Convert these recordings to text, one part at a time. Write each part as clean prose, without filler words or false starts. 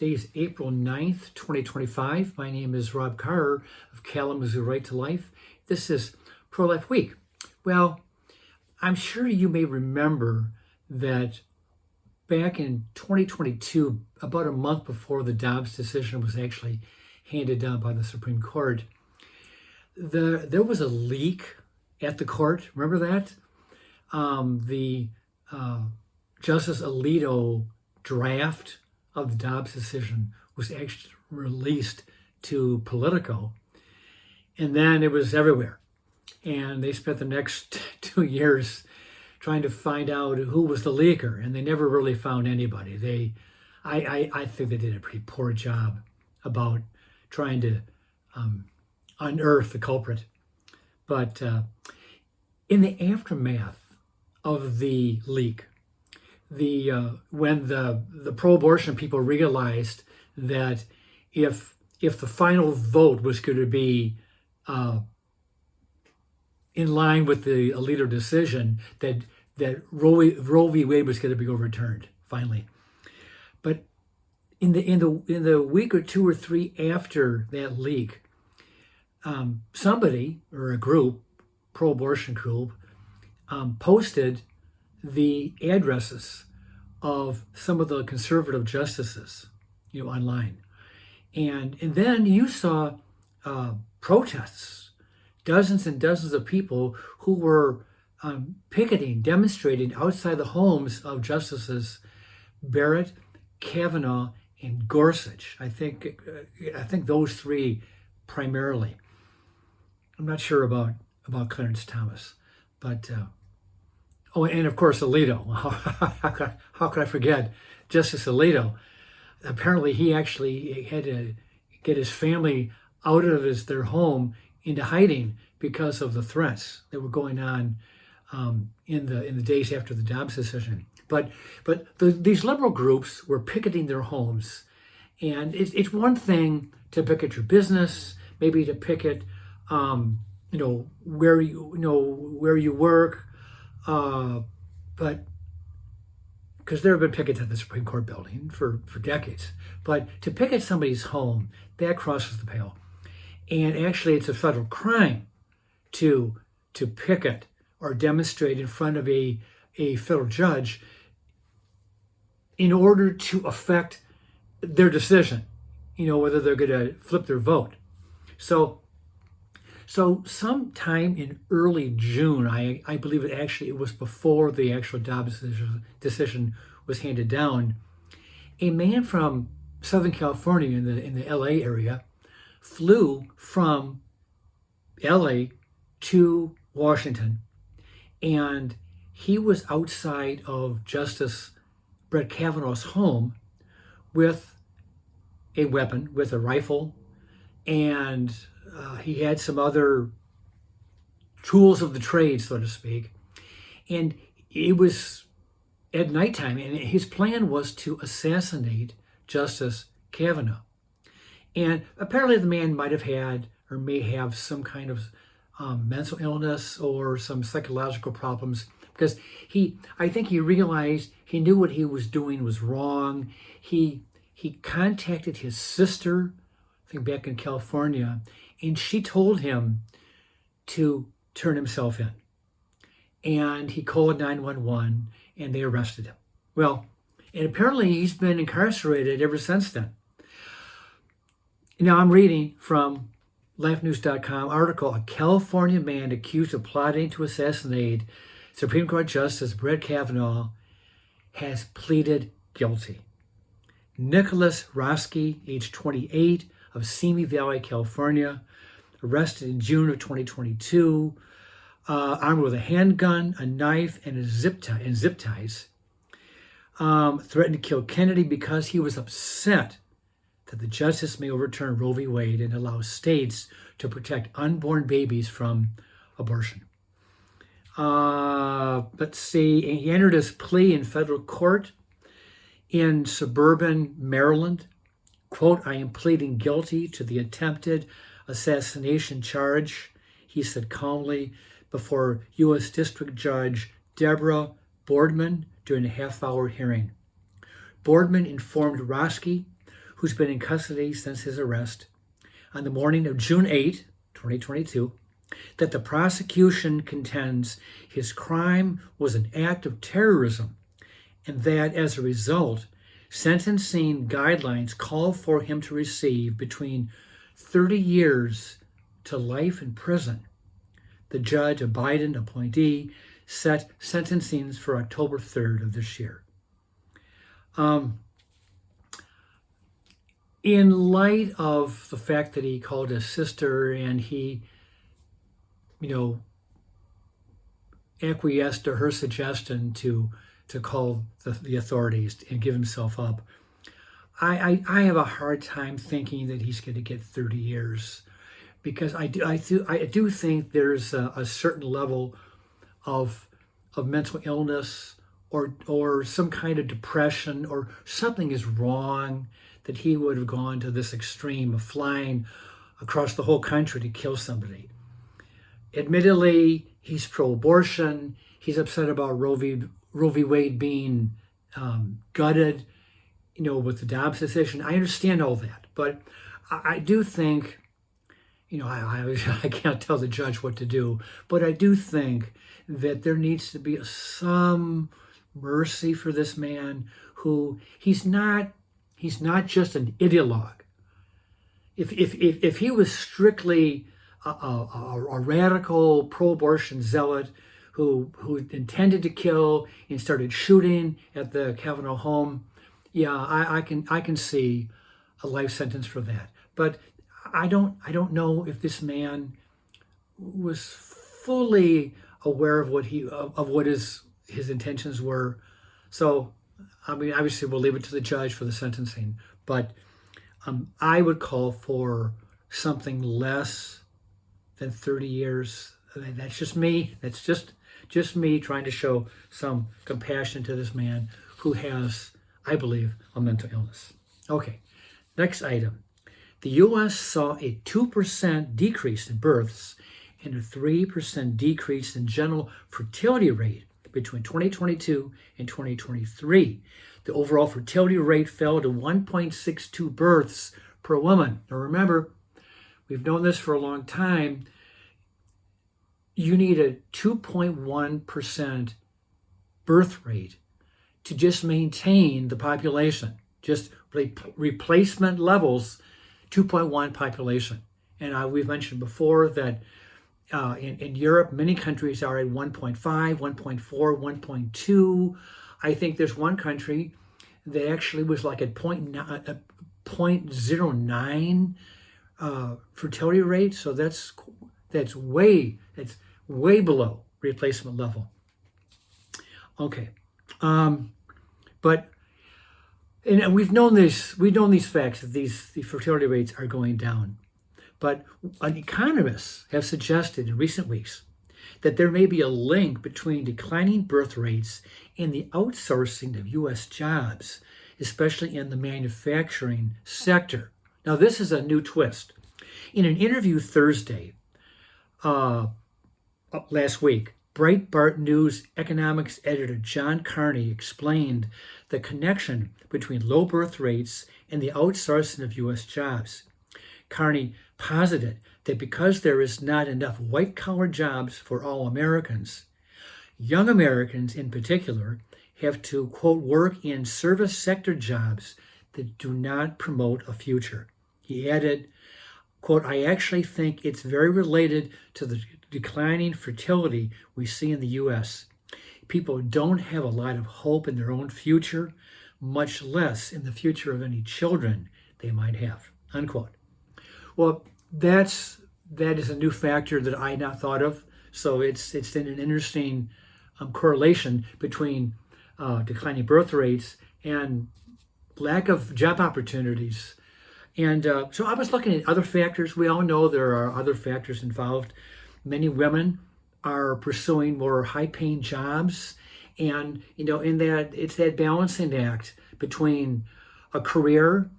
Today is April 9th, 2025. My name is Rob Carr of Kalamazoo Right to Life. This is Pro-Life Week. Well, I'm sure you may remember that back in 2022, about a month before the Dobbs decision was actually handed down by the Supreme Court, there was a leak at the court. Remember that? Justice Alito draft of the Dobbs decision was actually released to Politico, and then it was everywhere. And they spent the next 2 years trying to find out who was the leaker, and they never really found anybody. I think they did a pretty poor job about trying to unearth the culprit. But in the aftermath of the leak, when the pro-abortion people realized that if the final vote was going to be in line with the Alito decision, that Roe v. Wade was going to be overturned finally. But in the week or two or three after that leak, somebody or a group, pro-abortion group, posted the addresses of some of the conservative justices, online. And then you saw protests, dozens and dozens of people who were picketing, demonstrating outside the homes of Justices Barrett, Kavanaugh, and Gorsuch. I think those three primarily. I'm not sure about Clarence Thomas, but and of course Alito. How could I forget Justice Alito? Apparently, he actually had to get his family out of their home into hiding because of the threats that were going on in the days after the Dobbs decision. But these liberal groups were picketing their homes, and it's one thing to picket your business, maybe to picket where you work, but because there have been pickets at the Supreme Court building for decades. But to picket somebody's home, that crosses the pale. And actually, it's a federal crime to picket or demonstrate in front of a federal judge in order to affect their decision, whether they're going to flip their vote. So sometime in early June, I believe it was before the actual Dobbs decision was handed down, a man from Southern California in the LA area flew from LA to Washington, and he was outside of Justice Brett Kavanaugh's home with a weapon, with a rifle, and he had some other tools of the trade, so to speak. And it was at nighttime, and his plan was to assassinate Justice Kavanaugh. And apparently the man might have had or may have some kind of mental illness or some psychological problems, because I think he realized he knew what he was doing was wrong. He contacted his sister, I think back in California, and she told him to turn himself in. And he called 911, and they arrested him. Well, and apparently he's been incarcerated ever since then. Now I'm reading from lifenews.com article, a California man accused of plotting to assassinate Supreme Court Justice Brett Kavanaugh has pleaded guilty. Nicholas Roski, age 28, of Simi Valley, California, arrested in June of 2022, armed with a handgun, a knife, and zip ties, threatened to kill Kennedy because he was upset that the justice may overturn Roe v. Wade and allow states to protect unborn babies from abortion. Let's see, he entered his plea in federal court in suburban Maryland. Quote, "I am pleading guilty to the attempted assassination charge," he said calmly before U.S. District Judge Deborah Boardman during a half-hour hearing. Boardman informed Roski, who's been in custody since his arrest on the morning of June 8, 2022, that the prosecution contends his crime was an act of terrorism and that as a result, sentencing guidelines call for him to receive between 30 years to life in prison. The judge, a Biden appointee, set sentencings for October 3rd of this year. In light of the fact that he called his sister and he, acquiesced to her suggestion to call the authorities and give himself up, I have a hard time thinking that he's going to get 30 years because I do think there's a certain level of mental illness or some kind of depression or something is wrong that he would have gone to this extreme of flying across the whole country to kill somebody. Admittedly, he's pro-abortion. He's upset about Roe v. Wade being gutted, with the Dobbs decision. I understand all that, but I do think, I can't tell the judge what to do, but I do think that there needs to be some mercy for this man who he's not just an ideologue. If he was strictly a radical pro-abortion zealot who intended to kill and started shooting at the Kavanaugh home, yeah, I can see a life sentence for that. But I don't know if this man was fully aware of what his intentions were. So, obviously we'll leave it to the judge for the sentencing, but I would call for something less than 30 years. That's just me. That's just me trying to show some compassion to this man who has, I believe, a mental illness. Okay, next item. The U.S. saw a 2% decrease in births and a 3% decrease in general fertility rate between 2022 and 2023. The overall fertility rate fell to 1.62 births per woman. Now remember, we've known this for a long time. You need a 2.1% birth rate to just maintain the population, just replacement levels, 2.1 population. And we've mentioned before that in Europe, many countries are at 1.5, 1.4, 1.2. I think there's one country that actually was like at 0.09 fertility rate. So that's way below replacement level. Okay, but and we've known these facts that the fertility rates are going down. But economists have suggested in recent weeks that there may be a link between declining birth rates and the outsourcing of U.S. jobs, especially in the manufacturing sector. Now, this is a new twist. In an interview Thursday, last week, Breitbart News economics editor John Carney explained the connection between low birth rates and the outsourcing of U.S. jobs. Carney posited that because there is not enough white-collar jobs for all Americans, young Americans in particular have to, quote, work in service sector jobs that do not promote a future. He added, quote, I actually think it's very related to the declining fertility we see in the U.S. People don't have a lot of hope in their own future, much less in the future of any children they might have, unquote. Well, that is a new factor that I had not thought of. So it's an interesting correlation between declining birth rates and lack of job opportunities. And so I was looking at other factors. We all know there are other factors involved. Many women are pursuing more high-paying jobs, and in that it's that balancing act between a career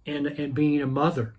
and being a mother.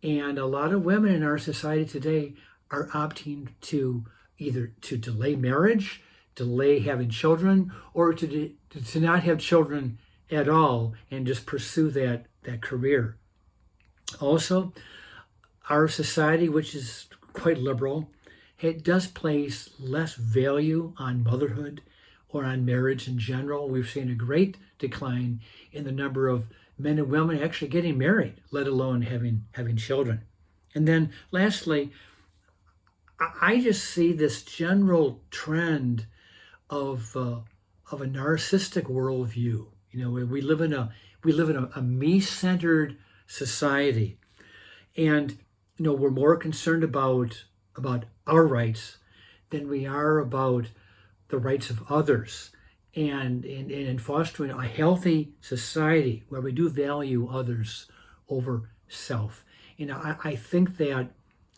And a lot of women in our society today are opting to either to delay marriage, delay having children, or to not have children at all and just pursue that that career. Also, our society, which is quite liberal, it does place less value on motherhood or on marriage in general. We've seen a great decline in the number of men and women actually getting married, let alone having children. And then lastly, I just see this general trend of a narcissistic worldview. We live in a me-centered society, and we're more concerned about our rights than we are about the rights of others. And in fostering a healthy society where we do value others over self. I think that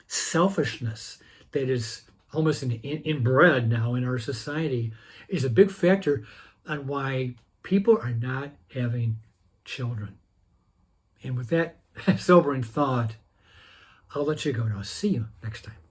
selfishness that is almost inbred now in our society is a big factor on why people are not having children. And with that sobering thought, I'll let you go now. See you next time.